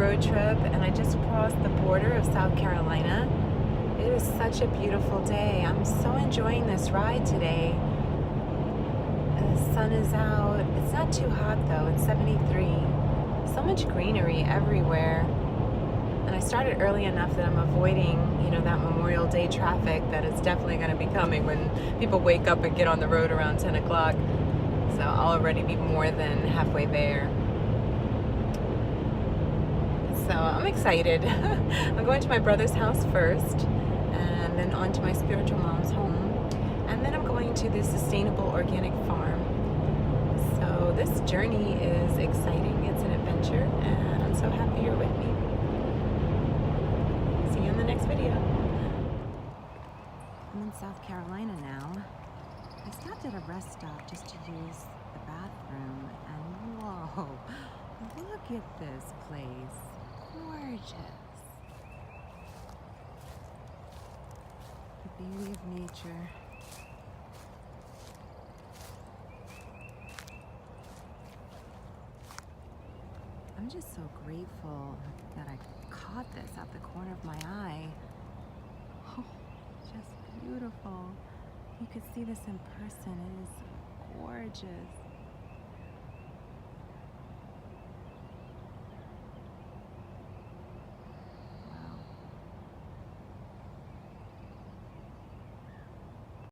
road trip, and I just crossed the border of South Carolina. It is such a beautiful day. I'm so enjoying this ride today. The sun is out. It's not too hot though. It's 73. So much greenery everywhere. And I started early enough that I'm avoiding, that Memorial Day traffic that is definitely going to be coming when people wake up and get on the road around 10 o'clock. So I'll already be more than halfway there. So I'm excited. I'm going to my brother's house first, and then on to my spiritual mom's home. And then I'm going to this sustainable organic farm. So this journey is exciting. It's an adventure, and I'm so happy you're with me. See you in the next video. I'm in South Carolina now. I stopped at a rest stop just to use the bathroom, and whoa, look at this place. Gorgeous. The beauty of nature. I'm just so grateful that I caught this out the corner of my eye. Oh, just beautiful. You could see this in person. It is gorgeous.